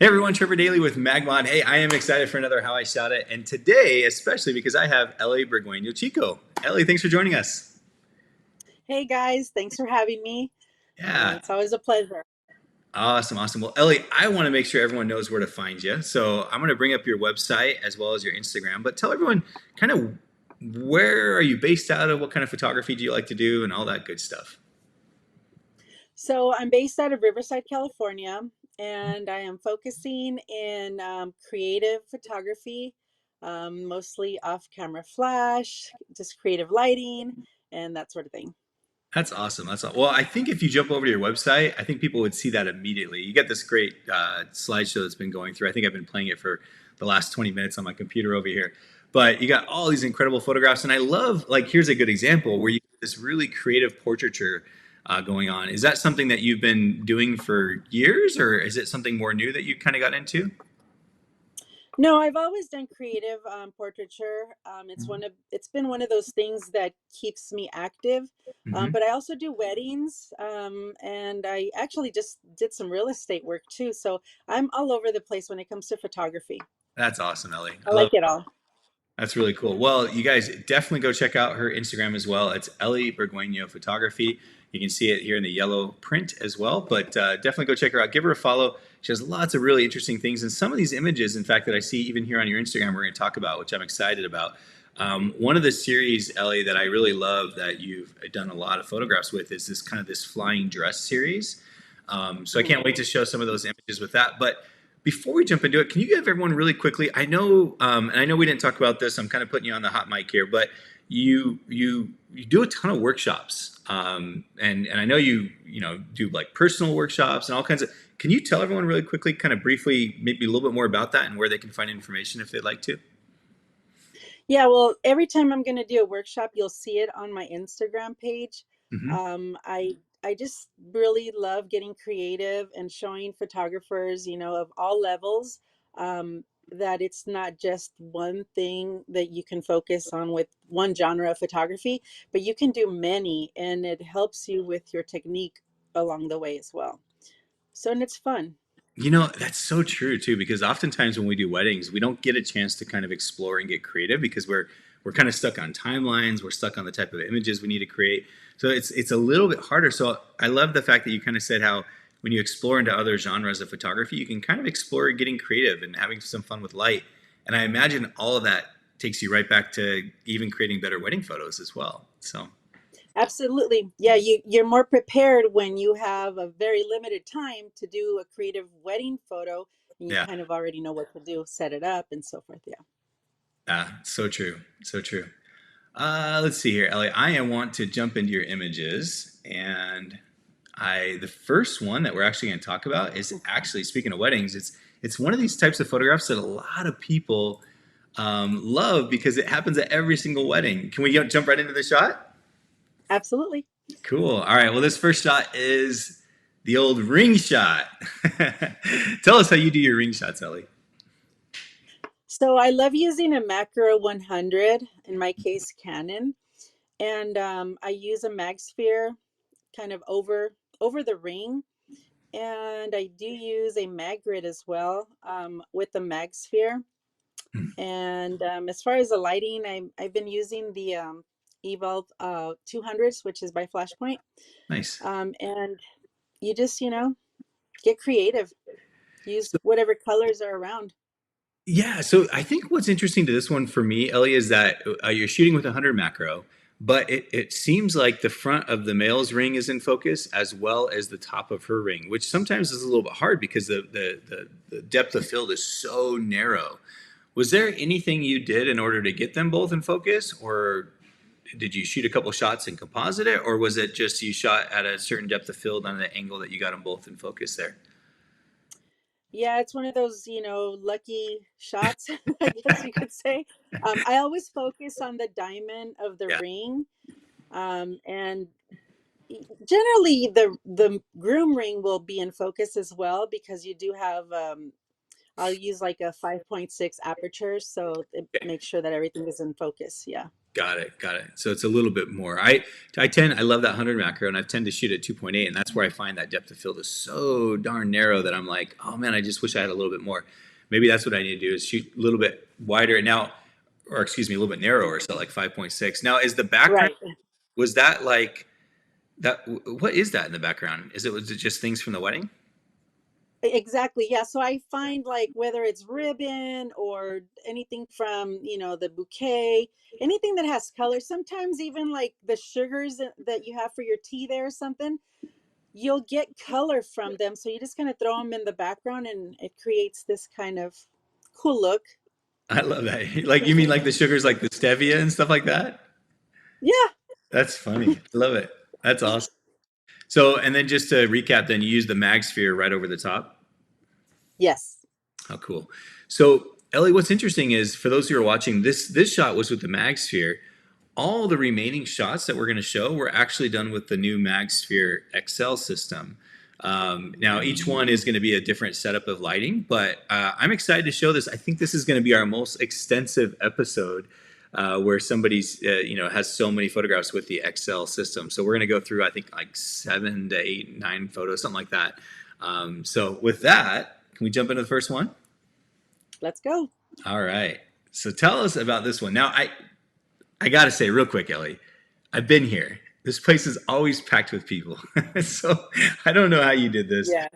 Hey everyone, Trevor Daly with MagMod. Hey, I am excited for another How I Shot It, and today, especially because I have Ellie Burgueno Chico. Ellie, thanks for joining us. Hey guys, thanks for having me. Yeah, It's always a pleasure. awesome, awesome. Well, Ellie, I want to make sure everyone knows where to find you, so I'm going to bring up your website as well as your Instagram. But tell everyone kind of where are you based out of, what kind of photography do you like to do, and all that good stuff. So I'm based out of Riverside, California, and I am focusing in creative photography, mostly off-camera flash, just creative lighting, and that sort of thing. That's awesome. Well. I think if you jump over to your website, I think people would see that immediately. You get this great slideshow that's been going through. I think I've been playing it for the last 20 minutes on my computer over here. But you got all these incredible photographs, and I love. Like, here's a good example where you get this really creative portraiture going on. Is that something that you've been doing for years, or is it something more new that you kind of got into? No, I've always done creative portraiture. It's been one of those things that keeps me active. Hmm. But I also do weddings, and I actually just did some real estate work too. So I'm all over the place when it comes to photography. That's awesome, Ellie. I I love. like it all. That's really cool. Well, you guys definitely go check out her Instagram as well. It's Ellie Burgueno Photography. You can see it here in the yellow print as well, but definitely go check her out. Give her a follow. She has lots of really interesting things. And some of these images, in fact, that I see even here on your Instagram, we're going to talk about, which I'm excited about. One of the series, Ellie, that I really love that you've done a lot of photographs with is this kind of this flying dress series. So I Mhm. can't wait to show some of those images with that. But before we jump into it, can you give everyone really quickly? I know, and I know we didn't talk about this. I'm kind of putting you on the hot mic here, but you do a ton of workshops, and I know you do like personal workshops and all kinds of. Can you tell everyone really quickly, kind of briefly, maybe a little bit more about that and where they can find information if they'd like to? Yeah, well, every time I'm going to do a workshop, you'll see it on my Instagram page. Hmm. I just really love getting creative and showing photographers, of all levels, that it's not just one thing that you can focus on with one genre of photography, but you can do many, and it helps you with your technique along the way as well. So, and it's fun. That's so true too, because oftentimes when we do weddings, we don't get a chance to kind of explore and get creative because we're kind of stuck on timelines, we're stuck on the type of images we need to create. So it's a little bit harder. So I love the fact that you kind of said how when you explore into other genres of photography, you can kind of explore getting creative and having some fun with light. And I imagine all of that takes you right back to even creating better wedding photos as well. So Absolutely. Yeah, you're more prepared when you have a very limited time to do a creative wedding photo and you yeah. kind of already know what to do, set it up and so forth. Yeah. So true. So true. Let's see here, Ellie. I want to jump into your images, and the first one that we're actually going to talk about is actually speaking of weddings. It's one of these types of photographs that a lot of people love because it happens at every single wedding. Can we jump right into the shot? Absolutely. Cool. All right. Well, this first shot is the old ring shot. Tell us how you do your ring shots, Ellie. So I love using a macro 100, in my case Canon, and I use a MagSphere kind of over the ring, and I do use a MagRig as well with the MagSphere. And as far as the lighting, I've been using the Evolve 200s, which is by Flashpoint. Nice. And you just, get creative. Use So, whatever colors are around. yeah, so I think what's interesting to this one for me, Ellie, is that you're shooting with 100 macro, but it seems like the front of the male's ring is in focus as well as the top of her ring, which sometimes is a little bit hard because the depth of field is so narrow. Was there anything you did in order to get them both in focus, or did you shoot a couple shots and composite it, or was it just you shot at a certain depth of field on the angle that you got them both in focus there? Yeah, it's one of those, lucky shots, I guess you could say. I always focus on the diamond of the Yeah. ring. And generally the groom ring will be in focus as well because you do have I'll use like a 5.6 aperture, so it makes sure that everything is in focus. Yeah. Got it. Got it. So it's a little bit more. I love that 100 macro, and I tend to shoot at 2.8, and that's where I find that depth of field is so darn narrow that I'm like, oh man, I just wish I had a little bit more. Maybe that's what I need to do is shoot a little bit wider now, or excuse me, a little bit narrower, so like 5.6. Now, is the background, Right. was that like that? What is that in the background? Was it just things from the wedding? Exactly. Yeah. So I find like whether it's ribbon or anything from, the bouquet, anything that has color, sometimes even like the sugars that you have for your tea there or something, you'll get color from them. So you just kind of throw them in the background and it creates this kind of cool look. I love that. Like you mean like the sugars, like the stevia and stuff like that? Yeah. That's funny. I love it. That's awesome. So, and then just to recap, then you use the MagSphere right over the top. Yes. How cool. So, Ellie, what's interesting is for those who are watching, this shot was with the MagSphere. All the remaining shots that we're going to show were actually done with the new MagSphere XL system. Now, each one is going to be a different setup of lighting, but I'm excited to show this. I think this is going to be our most extensive episode where somebody's has so many photographs with the XL system. So we're going to go through, I think, like 7 to 8, 9 photos, something like that. So with that, can we jump into the first one? Let's go. All right. So tell us about this one. Now, I got to say real quick, Ellie, I've been here. This place is always packed with people. So I don't know how you did this, Yeah.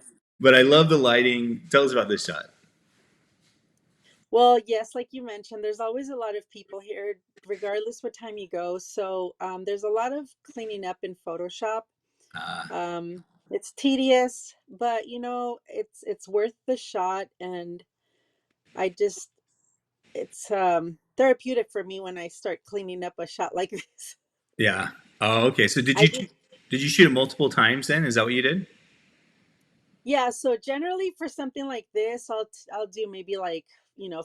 but I love the lighting. Tell us about this shot. Well, yes, like you mentioned, there's always a lot of people here, regardless what time you go. So there's a lot of cleaning up in Photoshop. Uh, It's tedious, but it's worth the shot, and I just it's therapeutic for me when I start cleaning up a shot like this. yeah. Oh, okay. So I just did you shoot it multiple times then? Is that what you did? Yeah, so generally for something like this, I'll do maybe like,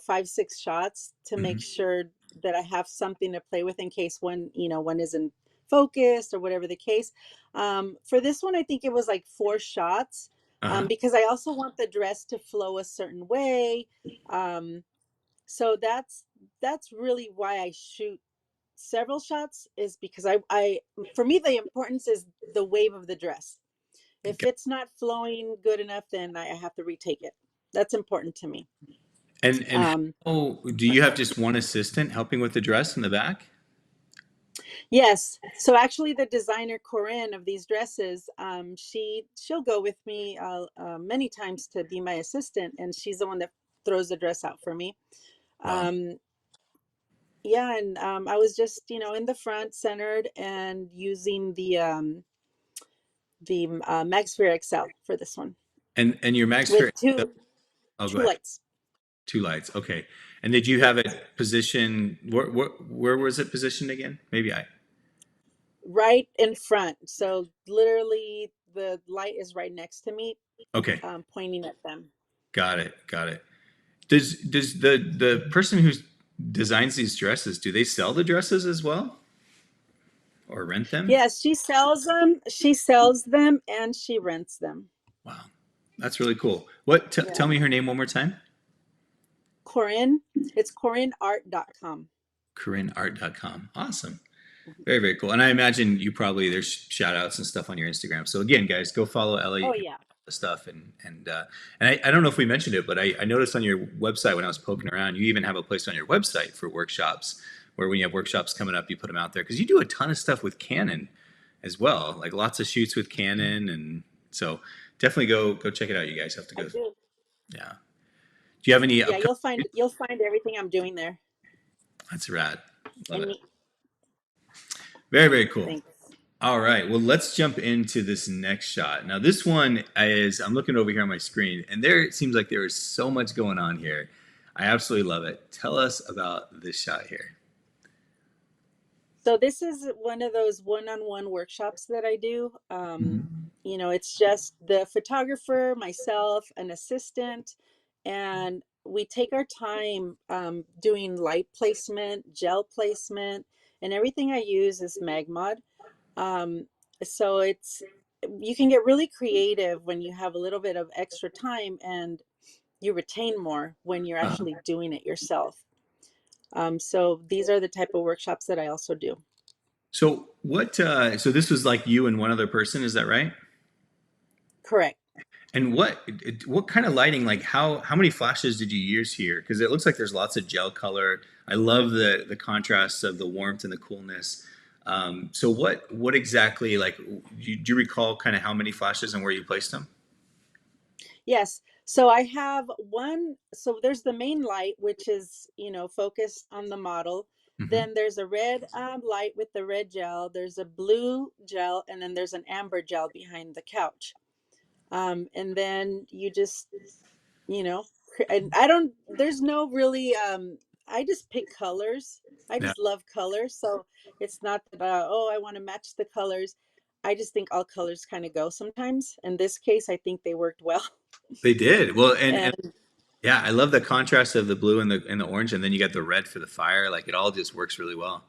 5, 6 shots to make Hmm. sure that I have something to play with in case one isn't focused or whatever the case. For this one, I think it was like 4 shots, Uh-huh. because I also want the dress to flow a certain way. Um, so that's really why I shoot several shots, is because I for me the importance is the wave of the dress. If it's not flowing good enough, then I have to retake it. That's important to me. And Um, how do you have just one assistant helping with the dress in the back? yes. So actually, the designer Corinne of these dresses, she'll go with me many times to be my assistant, and she's the one that throws the dress out for me. Wow. Um, yeah, and I was just in the front, centered, and using the MagSphere XL for this one And your Max with Fair. Oh, go two ahead. lights. Two lights. Okay. And did you have it positioned? Where was it positioned again? Maybe I. Right in front. So literally the light is right next to me, Okay. pointing at them. Got it. Got it. Does the person who designs these dresses, do they sell the dresses as well or rent them? Yes, she sells them. She sells them and she rents them. Wow, that's really cool. What? Tell Yeah. me her name one more time. Corinne, it's CorinneArt.com. CorinneArt.com. Awesome. Very, very cool. And I imagine you probably there's shout outs and stuff on your Instagram. So again, guys, go follow Ellie. Oh You can yeah. follow the stuff and I don't know if we mentioned it, but I noticed on your website when I was poking around, you even have a place on your website for workshops where when you have workshops coming up, you put them out there because you do a ton of stuff with Canon as well, like lots of shoots with Canon, and so definitely go check it out. You guys have to I go. do. Yeah. Do you have any Yeah, upcoming? you'll find everything I'm doing there. That's rad. Love And it. Very, very cool. thanks. All right. Well, let's jump into this next shot. Now, this one is, I'm looking over here on my screen, and there it seems like there is so much going on here. I absolutely love it. Tell us about this shot here. So this is one of those one-on-one workshops that I do. It's just the photographer, myself, an assistant, and we take our time doing light placement, gel placement, and everything I use is MagMod. Um, so you can get really creative when you have a little bit of extra time and you retain more when you're Uh, actually doing it yourself. So these are the type of workshops that I also do. So what? So this was like you and one other person, is that right? Correct. And what kind of lighting? Like how many flashes did you use here? Because it looks like there's lots of gel color. I love the contrast of the warmth and the coolness. So what exactly like? Do you recall kind of how many flashes and where you placed them? Yes. So I have one. So there's the main light, which is, focused on the model. Hmm. Then there's a red light with the red gel. There's a blue gel, and then there's an amber gel behind the couch. And then you just, and I don't, there's no really, I just pick colors. I Yeah, just love colors. So it's not that, oh, I want to match the colors. I just think all colors kind of go sometimes. In this case, I think they worked well. they did. Well, and And yeah, I love the contrast of the blue and the orange, and then you got the red for the fire. Like it all just works really well.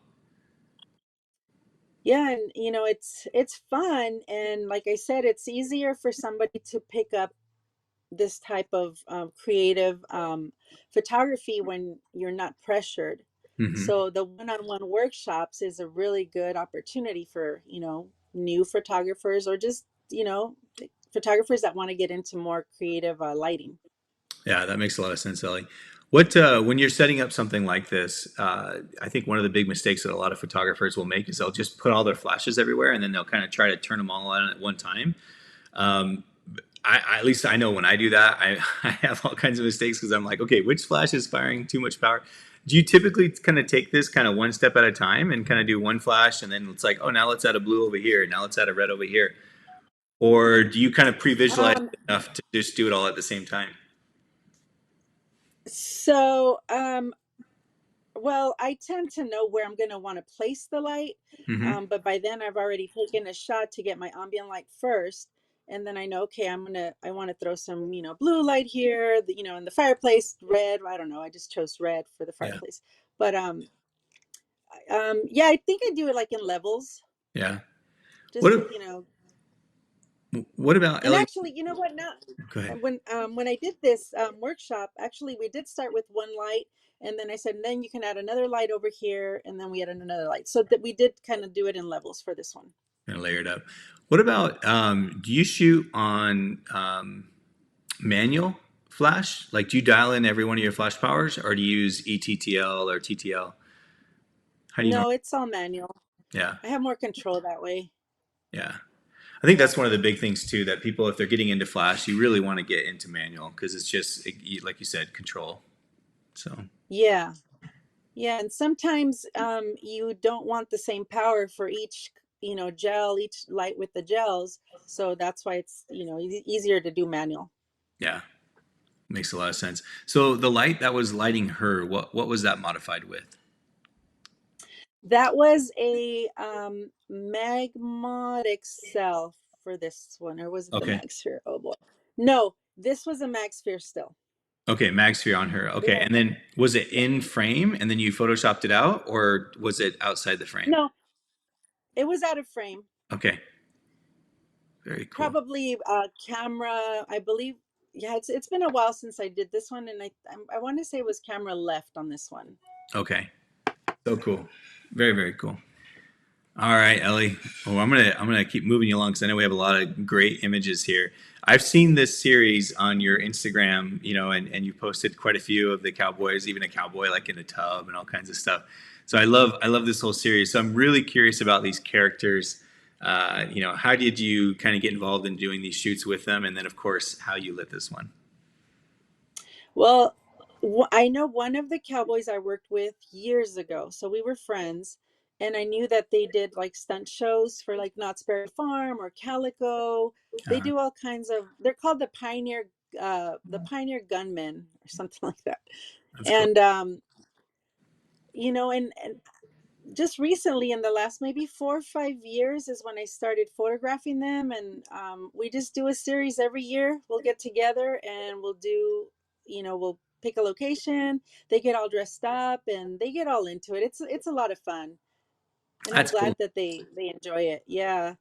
yeah, and it's fun. And like I said, it's easier for somebody to pick up this type of creative photography when you're not pressured. Hmm. So the one-on-one workshops is a really good opportunity for, new photographers or just, photographers that want to get into more creative lighting. Yeah, that makes a lot of sense, Ellie. When you're setting up something like this, I think one of the big mistakes that a lot of photographers will make is they'll just put all their flashes everywhere, and then they'll kind of try to turn them all on at one time. Um, at least I know when I do that, I have all kinds of mistakes because I'm like, okay, which flash is firing too much power? Do you typically kind of take this kind of one step at a time and kind of do one flash, and then it's like, oh, now let's add a blue over here, now let's add a red over here, or do you kind of pre-visualize Um, it enough to just do it all at the same time? so Well, I tend to know where I'm going to want to place the light, Hmm. but by then I've already taken a shot to get my ambient light first, and then I know, okay, I want to throw some, blue light here, in the fireplace, red. I don't know. I just chose red for the Yeah, fireplace, but yeah, I think I do it like in levels, yeah. just What what about And Ellie? actually, you know what? Now, Go ahead. when I did this workshop, actually, we did start with one light, and then I said, and then you can add another light over here, and then we added another light, so that we did kind of do it in levels for this one. Kind of layered up. What about do you shoot on manual flash? Like, do you dial in every one of your flash powers, or do you use ETTL or TTL? How do you normally? No, it's all manual. Yeah, I have more control that way. yeah. I think that's one of the big things too that people, if they're getting into flash, you really want to get into manual because it's just like you said, control. So Yeah, yeah, and sometimes you don't want the same power for each, gel, each light with the gels, so that's why it's easier to do manual. yeah, makes a lot of sense. So the light that was lighting her, what was that modified with? That was a MagMod XL for this one, or was it the Okay. MagSphere? Oh boy, no, this was a MagSphere still. Okay, MagSphere on her. Okay, Yeah, and then was it yeah. in frame and then you photoshopped it out, or was it outside the frame? No, it was out of frame. Okay, very cool. Probably camera, I believe. Yeah, it's been a while since I did this one, and I want to say it was camera left on this one. Okay, so cool. Very cool. All right, Ellie. Oh, I'm gonna keep moving you along because I know we have a lot of great images here. I've seen this series on your Instagram, and you posted quite a few of the cowboys, even a cowboy like in a tub and all kinds of stuff. So I love this whole series. So I'm really curious about these characters. How did you kind of get involved in doing these shoots with them, and then of course how you lit this one? Well, I know one of the cowboys I worked with years ago. So we were friends, and I knew that they did like stunt shows for like Knott's Berry Farm or Calico. They Uh, do all kinds of, they're called the Pioneer Gunmen or something like that. that's cool. And and just recently in the last maybe 4 or 5 years is when I started photographing them, and we just do a series every year. We'll get together and we'll pick a location. They get all dressed up and they get all into it. It's a lot of fun, and I'm That's cool. glad that they enjoy it. Yeah,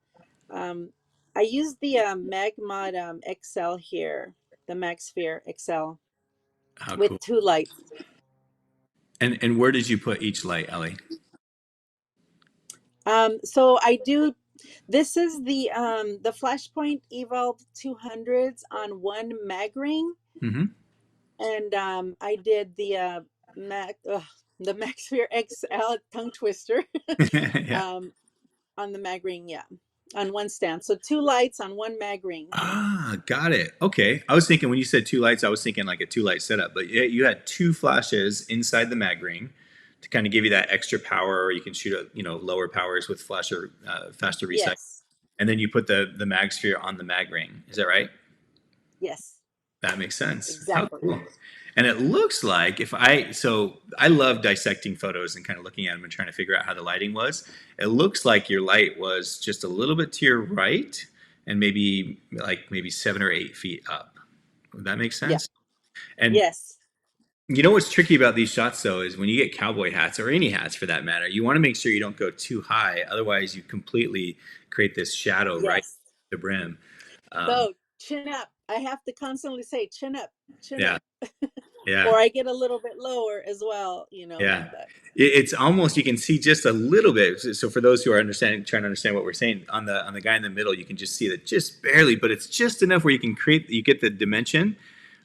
um, I use the MagMod XL here, the MagSphere XL How with cool. two lights. And where did you put each light, Ellie? So I do. This is the Flashpoint Evolve 200s on one MagRing, Mm-hmm. and I did the MagSphere XL tongue twister Yeah. um, on the MagRing, yeah, on one stand. So two lights on one MagRing. Ah, got it. Okay. I was thinking when you said two lights, I was thinking like a two light setup, but you had two flashes inside the mag ring to kind of give you that extra power, or you can shoot at, lower powers with flasher, faster recycle. Yes, And then you put the mag sphere on the mag ring. Is that right? yes, That makes sense. How exactly. cool. And it looks like so I love dissecting photos and kind of looking at them and trying to figure out how the lighting was. It looks like your light was just a little bit to your right and maybe 7 or 8 feet up. Would that make Yeah, sense? And yes. you know what's tricky about these shots though is when you get cowboy hats or any hats for that matter, you want to make sure you don't go too high. Otherwise, you completely create this shadow right Yes. at the brim. Um, So chin up. I have to constantly say chin yeah, up, yeah. or I get a little bit lower as well. Yeah. But It's almost you can see just a little bit. So for those who are trying to understand what we're saying on the guy in the middle, you can just see that just barely, but it's just enough where you get the dimension,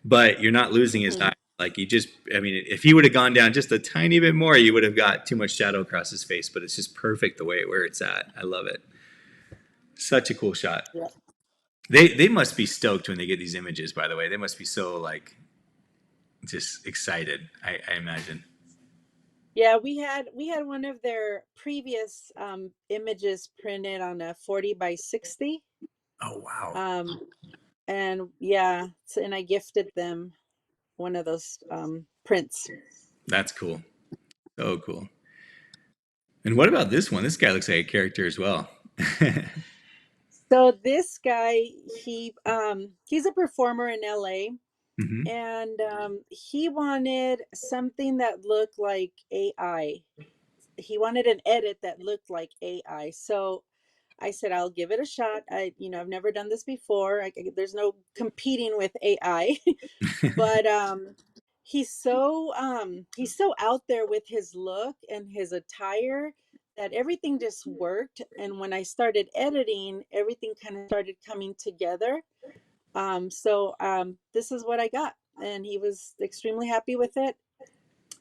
but you're not losing his mhm, eye. Like I mean, if he would have gone down just a tiny bit more, you would have got too much shadow across his face. But it's just perfect the way where it's at. I love it. Such a cool shot. yeah, They must be stoked when they get these images. By the way, they must be so like just excited. I imagine. yeah. We had one of their previous images printed on a 40 by 60, Oh wow. um, and yeah, and I gifted them one of those prints. That's cool. Oh, cool. And what about this one? This guy looks like a character as well. So this guy, he's a performer in LA, Hmm. and he wanted something that looked like AI. He wanted an edit that looked like AI. So I said, I'll give it a shot. I've never done this before. There's no competing with AI, but he's so out there with his look and his attire that everything just worked. And when I started editing, everything kind of started coming together. So this is what I got, and he was extremely happy with it.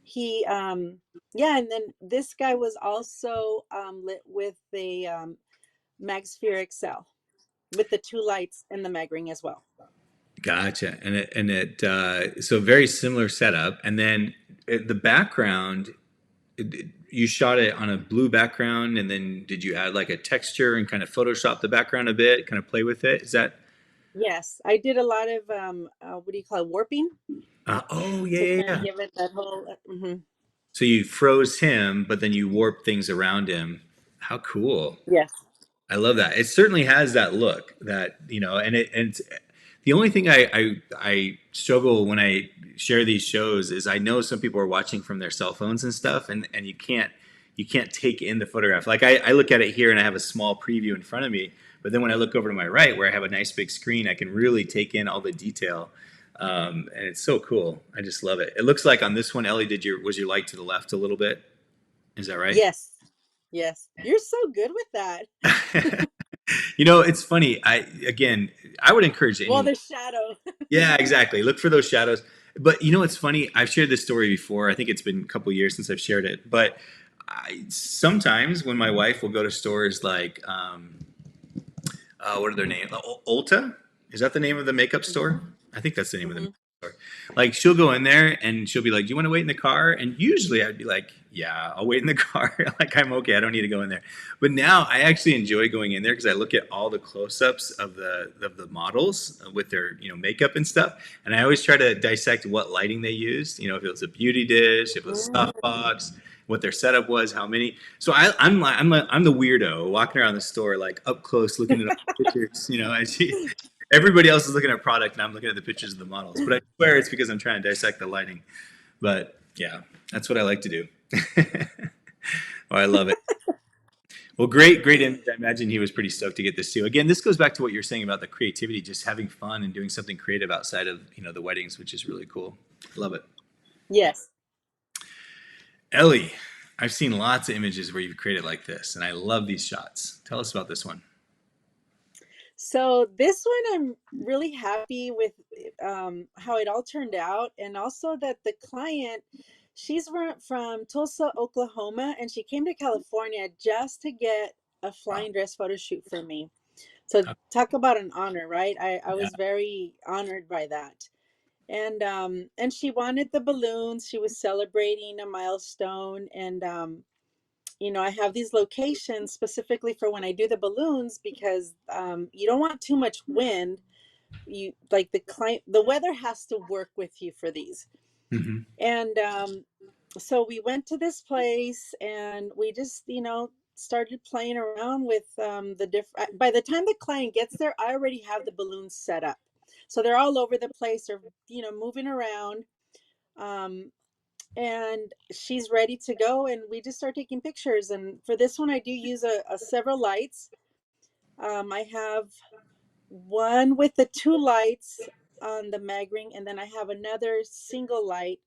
He Yeah, and then this guy was also lit with the MagSphere XL with the two lights and the MagRing as well. Gotcha. So very similar setup. And then the background, you shot it on a blue background, and then did you add like a texture and kind of Photoshop the background a bit, kind of play with it? Is that? Yes, I did a lot of what do you call it, warping, Oh yeah, to yeah, kind of yeah. give it that whole. So you froze him, but then you warped things around him. How cool. Yes. I love that. It certainly has that look that, and it's, the only thing I struggle when I share these shows is I know some people are watching from their cell phones and stuff, and you can't take in the photograph. Like I look at it here and I have a small preview in front of me, but then when I look over to my right where I have a nice big screen, I can really take in all the detail. And it's so cool. I just love it. It looks like on this one, Ellie, was your light to the left a little bit? Is that right? Yes. Yes. You're so good with that. It's funny. I would encourage Well, anyone. the shadow. Yeah, exactly. Look for those shadows. But it's funny. I've shared this story before. I think it's been a couple years since I've shared it. But sometimes when my wife will go to stores like, what are their names? Ulta? Is that the name of the makeup store? I think that's the name of the Hmm. makeup store. Like she'll go in there and she'll be like, "Do you want to wait in the car?" And usually I'd be like, "Yeah, I'll wait in the car. Like I'm okay. I don't need to go in there." But now I actually enjoy going in there because I look at all the close-ups of the models with their makeup and stuff, and I always try to dissect what lighting they used. If it was a beauty dish, if it was softbox, what their setup was, how many. So I'm the weirdo walking around the store like up close looking at all the pictures. Everybody else is looking at product and I'm looking at the pictures of the models. But I swear it's because I'm trying to dissect the lighting. But yeah, that's what I like to do. Oh, I love it. Well, great image. I imagine he was pretty stoked to get this too. Again, this goes back to what you're saying about the creativity, just having fun and doing something creative outside of the weddings, which is really cool. Love it. Yes. Ellie, I've seen lots of images where you've created like this, and I love these shots. Tell us about this one. So this one, I'm really happy with how it all turned out, and also that the client, she's from Tulsa, Oklahoma, and she came to California just to get a Wow. flying dress photo shoot for me. So talk about an honor, right? I Yeah. was very honored by that. And she wanted the balloons. She was celebrating a milestone, and I have these locations specifically for when I do the balloons because you don't want too much wind. You like the weather has to work with you for these. Hmm. And so we went to this place and we just, started playing around with the different. By the time the client gets there, I already have the balloons set up. So they're all over the place. They're, moving around. Um, and she's ready to go, and we just start taking pictures. And for this one, I do use a several lights. I have one with the two lights on the MagRing, and then I have another single light.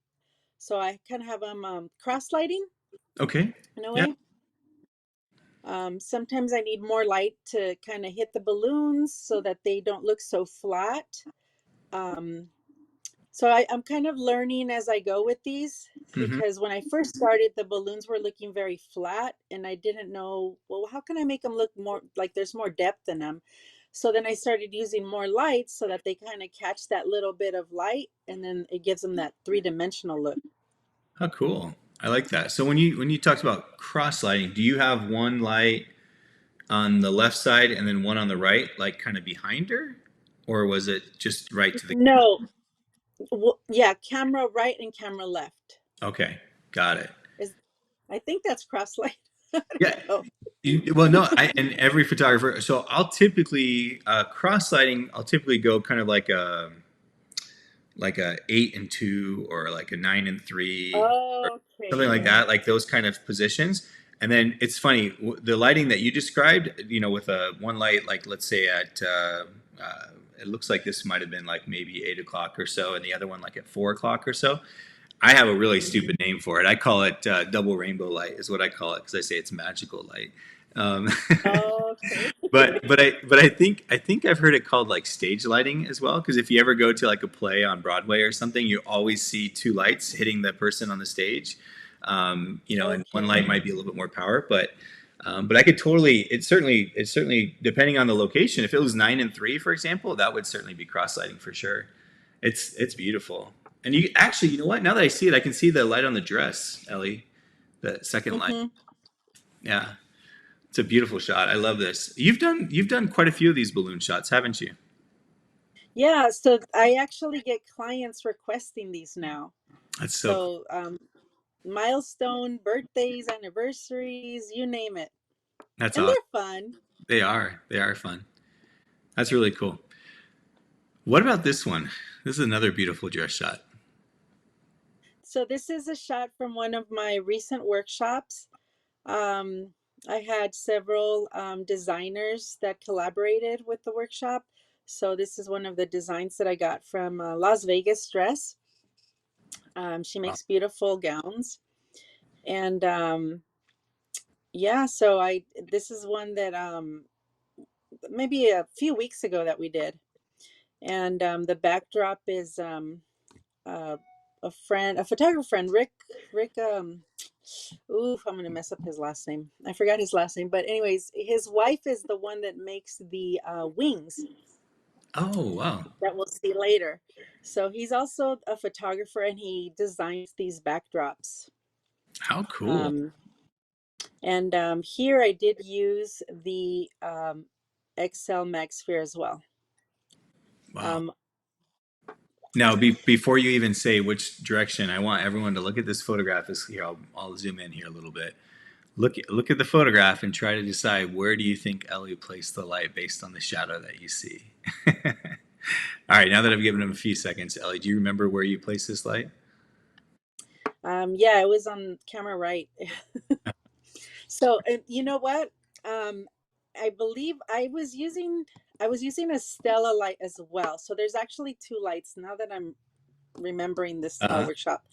So I kind of have them cross lighting Okay. in a Yeah. way. Sometimes I need more light to kind of hit the balloons so that they don't look so flat. Um, So I'm kind of learning as I go with these Hmm. because when I first started, the balloons were looking very flat, and I didn't know, well, how can I make them look more like there's more depth in them? So then I started using more lights so that they kind of catch that little bit of light, and then it gives them that three-dimensional look. How cool. I like that. So when you talked about cross lighting, do you have one light on the left side and then one on the right, like kind of behind her, or was it just right to the? No, yeah, camera right and camera left. Okay, got it. Is I think that's cross light. I Yeah. don't know. Well, no, and every photographer. So I'll typically cross lighting. I'll typically go kind of like a 8 and 2 or like a 9 and 3 or something Okay. like that, like those kind of positions. And then it's funny, the lighting that you described, with a one light, like let's say at it looks like this might have been like maybe 8 o'clock or so, and the other one like at 4 o'clock or so. I have a really stupid name for it. I call it double rainbow light, is what I call it, because I say it's magical light. Um, Okay. but I think I've heard it called like stage lighting as well. Because if you ever go to like a play on Broadway or something, you always see two lights hitting the person on the stage. And one Okay. light might be a little bit more power, but I could totally. It's certainly depending on the location. If it was 9 and 3, for example, that would certainly be cross lighting for sure. It's beautiful. And you actually, you know what? Now that I see it, I can see the light on the dress, Ellie. The second light. Hmm. Yeah. It's a beautiful shot. I love this. You've done quite a few of these balloon shots, haven't you? Yeah, so I actually get clients requesting these now. That's so cool. So milestone, birthdays, anniversaries, you name it. That's And awesome. they're fun. They are. They are fun. That's really cool. What about this one? This is another beautiful dress shot. So this is a shot from one of my recent workshops. Um, I had several designers that collaborated with the workshop. So this is one of the designs that I got from Las Vegas Dress. She Wow. makes beautiful gowns. And yeah, so I this is one that maybe a few weeks ago that we did. And the backdrop is uh, a photographer friend, Rick. Ooh, I'm gonna mess up his last name. I forgot his last name, but anyways, his wife is the one that makes the wings Oh, wow. that we'll see later. So he's also a photographer, and he designs these backdrops. How cool. Um, and here I did use the XL MagSphere as well. Wow. Um, Now, before you even say which direction, I want everyone to look at this photograph. Here, I'll zoom in here a little bit. Look at the photograph and try to decide where do you think Ellie placed the light based on the shadow that you see. All right, now that I've given him a few seconds, Ellie, do you remember where you placed this light? yeah, it was on camera right. So, and you know what? Um, I believe I was using a Stella light as well. So there's actually two lights now that I'm remembering this Uh, workshop.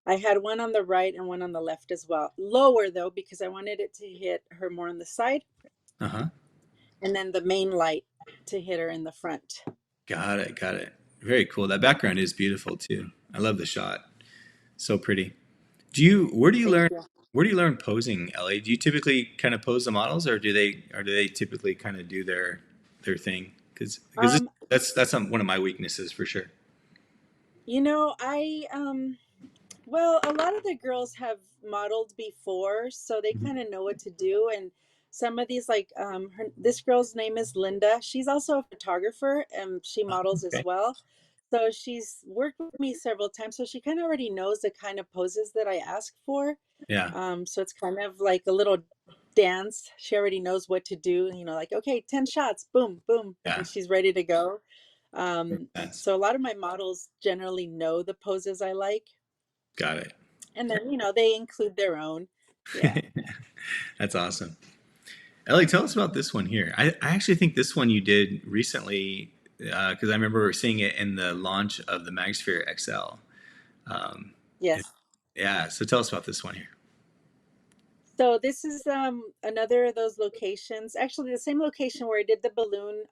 I had one on the right and one on the left as well. Lower though, because I wanted it to hit her more on the side, Uh-huh. and then the main light to hit her in the front. Got it. Got it. Very cool. That background is beautiful too. I love the shot. So pretty. Where do you Thank learn you. posing, Ellie? Do you typically kind of pose the models, or do they typically kind of do their thing? Because Um, that's one of my weaknesses for sure. I well, a lot of the girls have modeled before, so they Mhm. kind of know what to do. And some of these, like this girl's name is Linda. She's also a photographer and she models as Okay. well. So she's worked with me several times, so she kind of already knows the kind of poses that I ask for. Yeah. So it's kind of like a little dance. She already knows what to do, like, okay, 10 shots, boom, boom, Yeah. and she's ready to go. Makes sense. So a lot of my models generally know the poses I like. Got it. And then, they include their own. Yeah. That's awesome. Ellie, tell us about this one here. I actually think this one you did recently because I remember seeing it in the launch of the MagSphere XL. Um, and- Yes. yeah, so tell us about this one here. So this is another of those locations, actually the same location where I did the balloon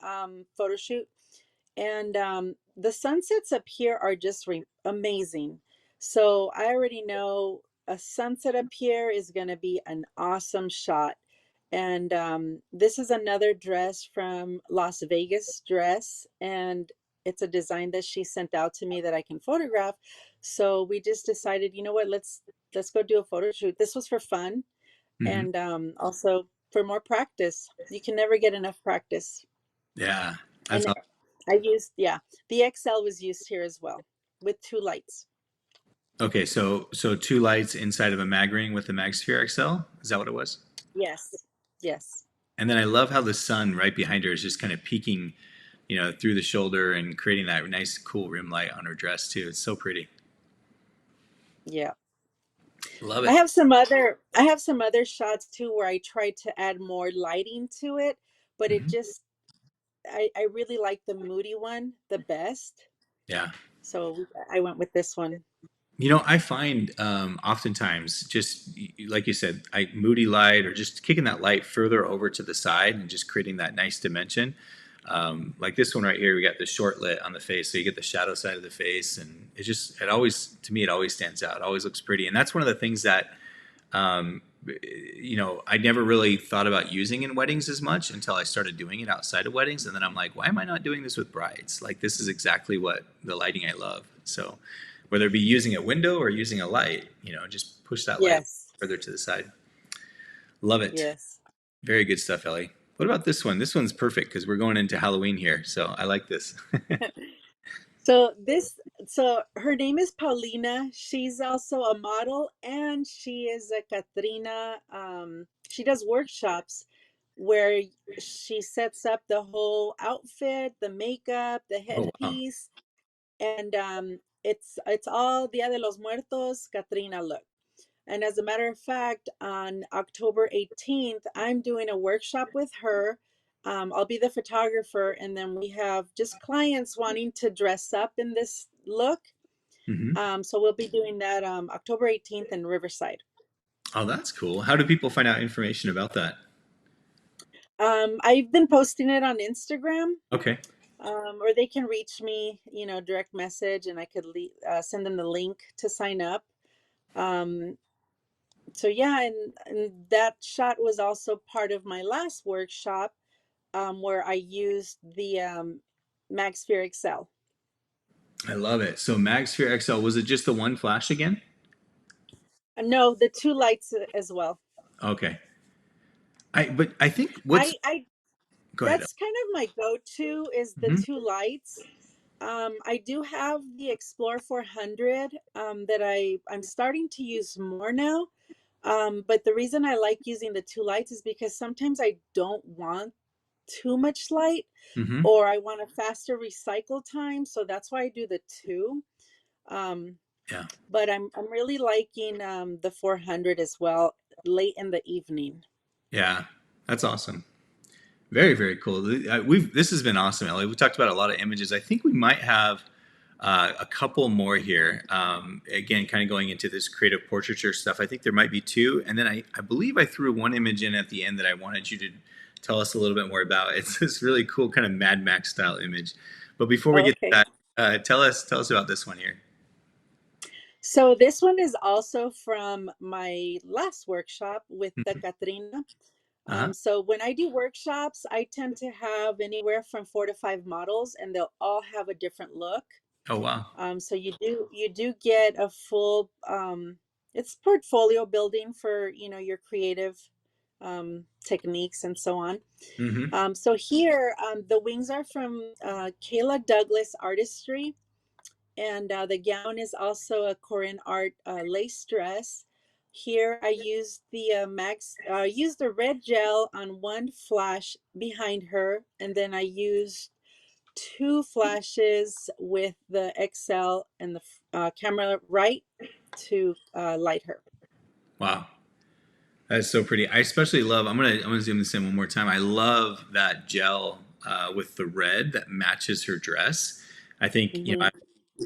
photo shoot. And the sunsets up here are just amazing. So I already know a sunset up here is going to be an awesome shot. And this is another dress from Las Vegas Dress, and it's a design that she sent out to me that I can photograph. So we just decided, you know what, let's go do a photo shoot. This was for fun, Hmm. and also for more practice. You can never get enough practice. Yeah, that's And awesome. I used, yeah, the XL was used here as well with two lights. Okay, so two lights inside of a MagRing with the MagSphere XL. Is that what it was? Yes. Yes. And then I love how the sun right behind her is just kind of peeking, through the shoulder and creating that nice, cool rim light on her dress too. It's so pretty. Yeah. Love I it. have some other shots too where I tried to add more lighting to it, but it Hmm. just I really like the moody one the best. Yeah. So I went with this one. I find oftentimes just like you said, moody light or just kicking that light further over to the side and just creating that nice dimension. Like this one right here, we got the short lit on the face, so you get the shadow side of the face, and it always, to me, it always stands out. It always looks pretty, and that's one of the things that um, I never really thought about using in weddings as much until I started doing it outside of weddings, and then I'm like, why am I not doing this with brides? Like this is exactly what the lighting I love. So whether it be using a window or using a light, just push that light Yes. further to the side. Love it. Yes. Very good stuff, Ellie. What about this one? This one's perfect because we're going into Halloween here, so I like this. So her name is Paulina. She's also a model and she is a Katrina. She does workshops where she sets up the whole outfit, the makeup, the Oh wow. headpiece, and it's all Dia de los Muertos Katrina look. And as a matter of fact, on October 18th, I'm doing a workshop with her. I'll be the photographer, and then we have just clients wanting to dress up in this look. Hmm. So we'll be doing that October 18th in Riverside. Oh, that's cool. How do people find out information about that? I've been posting it on Instagram, Okay. or they can reach me, direct message, and I could send them the link to sign up. Um, so yeah, and that shot was also part of my last workshop, where I used the MagSphere XL. I love it. So MagSphere XL, was it just the one flash again? No, the two lights as well. Okay. I think I go ahead. That's kind of my go-to is the Hmm. two lights. I do have the Explore 400 that I'm starting to use more now. But the reason I like using the two lights is because sometimes I don't want too much light, Hmm. or I want a faster recycle time. So that's why I do the two. Um, Yeah. but I'm really liking the 400 as well late in the evening. Yeah. That's awesome. Very, very cool. We've This has been awesome, Ellie. We talked about a lot of images. I think we might have A couple more here. Again, kind of going into this creative portraiture stuff. I think there might be two, and then I believe I threw one image in at the end that I wanted you to tell us a little bit more about. It's this really cool kind of Mad Max style image. But before we Oh, get to okay. that, tell us about this one here. So this one is also from my last workshop with the Hmm. Katrina. Uh huh. So when I do workshops, I tend to have anywhere from 4 to 5 models, and they'll all have a different look. Oh wow. So you do get a full it's portfolio building for your creative techniques and so on. Hmm. So here the wings are from Kayla Douglas Artistry, and the gown is also a Korean art lace dress. Here I used the red gel on one flash behind her, and then I used two flashes with the XL and the camera right to light her. Wow. That's so pretty. I especially love. I'm gonna zoom this in one more time. I love that gel with the red that matches her dress. I think Hmm.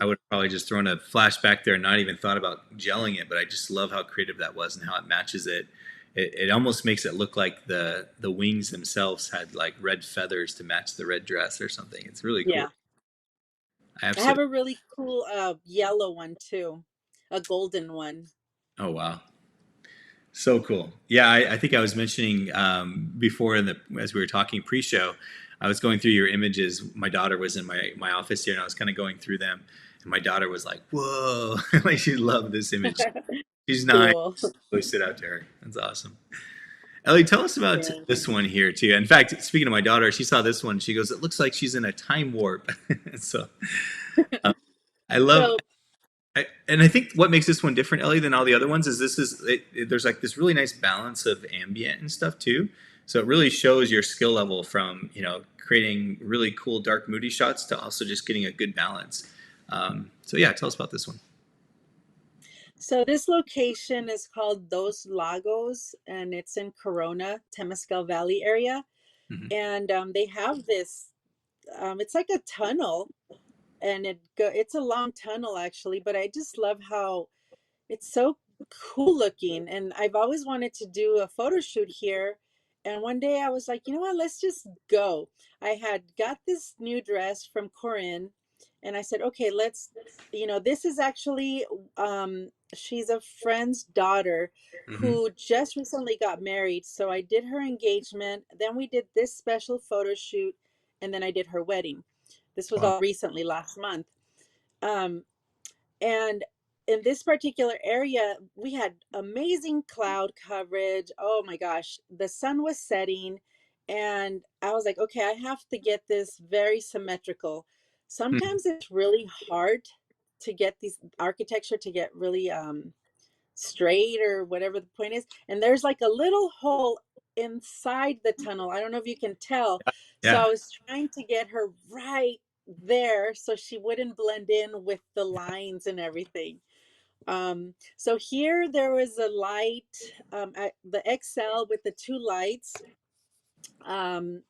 I would have probably just thrown a flashback there and not even thought about gelling it, but I just love how creative that was and how it matches it. It almost makes it look like the wings themselves had like red feathers to match the red dress or something. It's really cool. Yeah, I I have absolutely. a really cool yellow one too, a golden one. Oh wow. So cool. Yeah, I think I was mentioning before in the as we were talking pre-show, I was going through your images. My daughter was in my office here, and I was kind of going through them, and my daughter was like, "Whoa!" Like she loved this image. She's 9. Cool. Really stood out to her. That's awesome. Ellie, tell us about Yeah. this one here too. In fact, speaking of my daughter, she saw this one. She goes, "It looks like she's in a time warp." So um, I love So and I think what makes this one different, Ellie, than all the other ones is there's like this really nice balance of ambient and stuff too. So it really shows your skill level from creating really cool dark moody shots to also just getting a good balance. So yeah, tell us about this one. so this location is called Dos Lagos, and it's in Corona, Temescal Valley area. Hmm. And they have this. It's like a tunnel, and it's a long tunnel actually. But I just love how it's so cool looking. And I've always wanted to do a photo shoot here. And one day I was like, you know what, let's just go. I had got this new dress from Corinne, and I said, okay, this is actually, she's a friend's daughter Hmm. who just recently got married. So I did her engagement, then we did this special photo shoot, and then I did her wedding. This was Wow. all recently last month. Um, and in this particular area, we had amazing cloud coverage. Oh my gosh, the sun was setting. And I was like, okay, I have to get this very symmetrical. Hmm. Sometimes it's really hard to get these architecture to get really straight or whatever the point is. And there's like a little hole inside the tunnel. I don't know if you can tell. So Yeah. I was trying to get her right there so she wouldn't blend in with the lines and everything. So here there was a light, the XL with the two lights, um,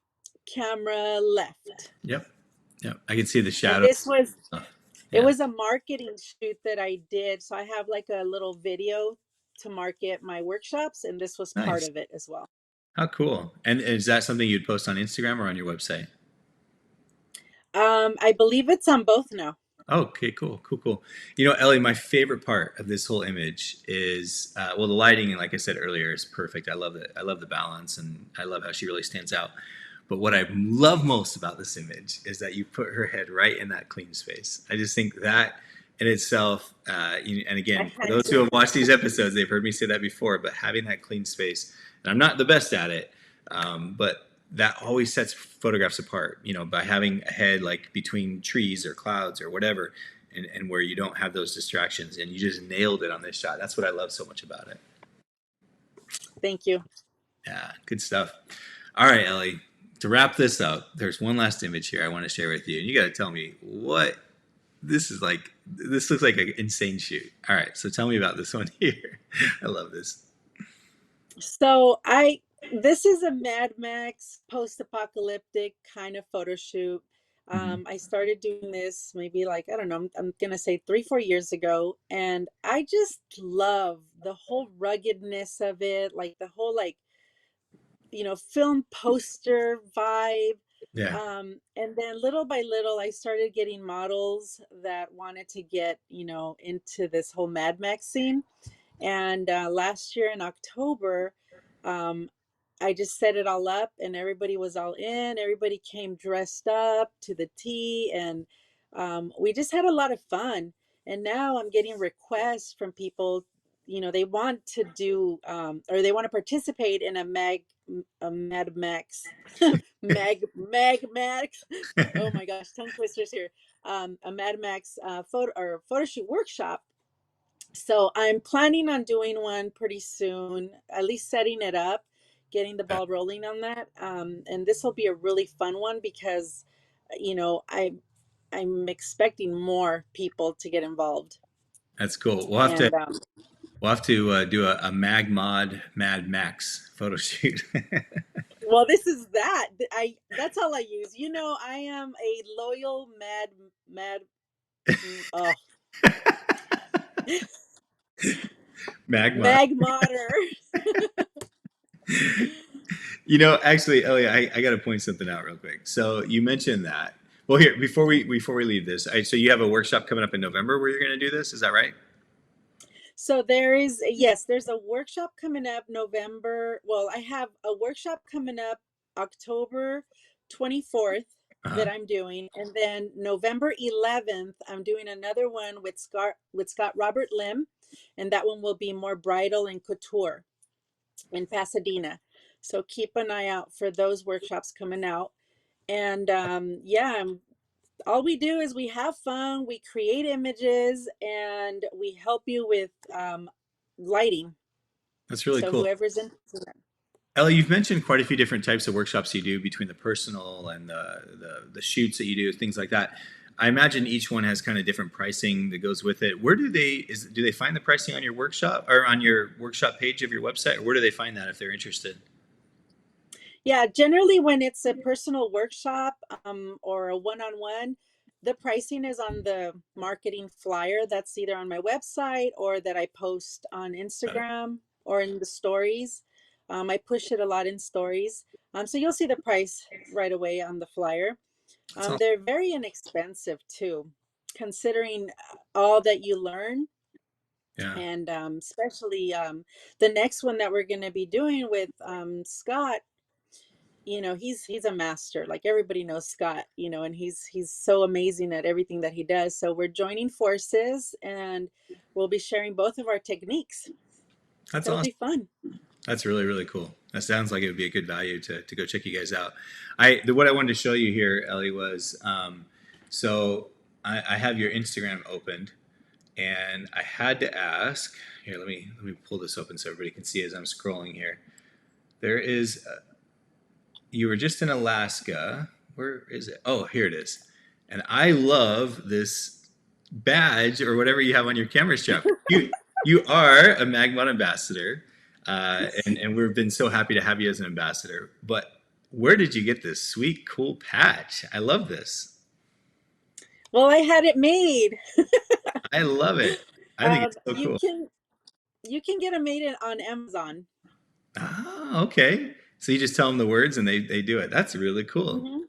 camera left. Yep. Yep. I can see the And shadow stuff. it Yeah. was a marketing shoot that I did. So I have like a little video to market my workshops, and this was part Nice. of it as well. How cool. And is that something you'd post on Instagram or on your website? I believe it's on both now. Oh, okay, cool, cool, cool. Ellie, my favorite part of this whole image is well, the lighting, and like I said earlier, is perfect. I love it. I love the balance, and I love how she really stands out. But what I love most about this image is that you put her head right in that clean space. I just think that in itself, and I again, for had those who to. have watched these episodes, they've heard me say that before. But having that clean space, and I'm not the best at it, but that always sets photographs apart, by having a head like between trees or clouds or whatever, and where you don't have those distractions, and you just nailed it on this shot. That's what I love so much about it. Thank you. Yeah, good stuff. All right, Ellie, to wrap this up, there's one last image here I want to share with you, and you got to tell me what this is like. This looks like an insane shoot. All right, so tell me about this one here. I love this. So this is a Mad Max post-apocalyptic kind of photo shoot. Hmm. I started doing this maybe like, I don't know, I'm gonna say 3, 4 years ago. And I just love the whole ruggedness of it, like the whole like, film poster vibe. Yeah, And then little by little, I started getting models that wanted to get, into this whole Mad Max scene. And last year in October, um, I just set it all up and everybody was all in. Everybody came dressed up to the T, and we just had a lot of fun. And now I'm getting requests from people, they want to do or they want to participate in a Mad Max, Mag Max. Oh my gosh, tongue twisters here. A Mad Max photo shoot workshop. So I'm planning on doing one pretty soon, at least setting it up, getting the yeah, ball rolling on that. And this will be a really fun one because, I'm expecting more people to get involved. that's cool. And we'll have to do a MagMod Mad Max photo shoot. well, this is that. That's all I use. I am a loyal mad oh MagMod. mag modder. Actually, Elliot, I got to point something out real quick. So you mentioned that. Well, here before we leave this, so you have a workshop coming up in November where you're going to do this. Is that right? So yes, there's a workshop coming up November. Well, I have a workshop coming up October 24th Uh huh. that I'm doing. And then November 11th, I'm doing another one with Scott Robert Lim. And that one will be more bridal and couture in Pasadena. So keep an eye out for those workshops coming out. And yeah, all we do is we have fun, we create images, and we help you with lighting. That's really So cool. whoever's interested. Ellie, you've mentioned quite a few different types of workshops you do between the personal and the shoots that you do, things like that. I imagine each one has kind of different pricing that goes with it. Where do they find the pricing on your workshop or on your workshop page of your website, or where do they find that if they're interested? Yeah, generally when it's a personal workshop or a one-on-one, the pricing is on the marketing flyer that's either on my website or that I post on Got it. Instagram or in the stories. I push it a lot in stories. So you'll see the price right away on the flyer. That's awesome. They're very inexpensive too, considering all that you learn. Yeah, And especially the next one that we're going to be doing with Scott, he's a master. Like everybody knows Scott, and he's so amazing at everything that he does. So we're joining forces and we'll be sharing both of our techniques. that's So it'll awesome. be fun. That's really, really cool. That sounds like it would be a good value to go check you guys out. What I wanted to show you here, Ellie, was so I have your Instagram opened, and I had to ask. Here, let me pull this open so everybody can see as I'm scrolling here. There is you were just in Alaska. Where is it? Oh, here it is. And I love this badge or whatever you have on your camera strap. You are a MagMod ambassador, and we've been so happy to have you as an ambassador. But where did you get this sweet, cool patch? I love this. Well, I had it made. I love it. I think it's so You cool. can get it made on Amazon. Ah, okay. So you just tell them the words and they do it. That's really cool. Hmm.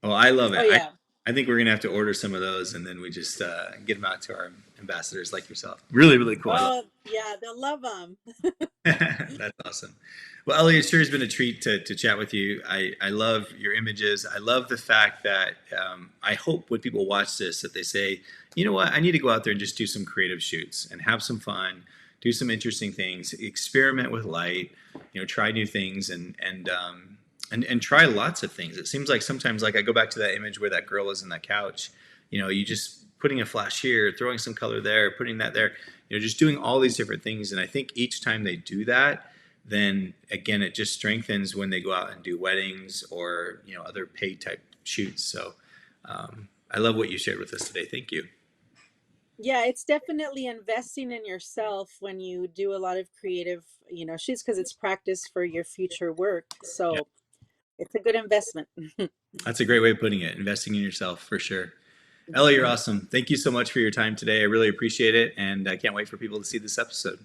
Well, I love Oh it. yeah. I think we're gonna have to order some of those, and then we just get them out to our ambassadors like yourself. Really, really cool. I love Oh yeah, they'll love them. it. That's awesome. Well, Ellie, it sure has been a treat to chat with you. I love your images. I love the fact that I hope when people watch this that they say, you know what, I need to go out there and just do some creative shoots and have some fun, do some interesting things, experiment with light, try new things, and try lots of things. It seems like sometimes, like I go back to that image where that girl is in that couch, you just putting a flash here, throwing some color there, putting that there, just doing all these different things. And I think each time they do that, then again, it just strengthens when they go out and do weddings or, other paid type shoots. So I love what you shared with us today. Thank you. Yeah, it's definitely investing in yourself when you do a lot of creative, shoots because it's practice for your future work. Yeah. So it's a good investment. That's a great way of putting it. Investing in yourself for sure. Ellie, you're Mhm. awesome. Thank you so much for your time today. I really appreciate it, and I can't wait for people to see this episode.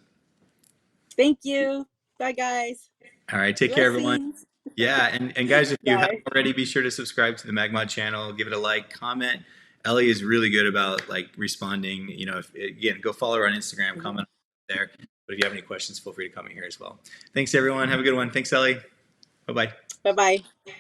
Thank you. Bye, guys. All right, take care, everyone. Blessings. Yeah, and guys, if you haven't Bye. already, be sure to subscribe to the MagMod channel. Give it a like, comment. Ellie is really good about like responding. You know, if, again, go follow her on Instagram, Mhm. comment there. But if you have any questions, feel free to comment here as well. Thanks, everyone. Have a good one. Thanks, Ellie. Bye bye. Bye bye.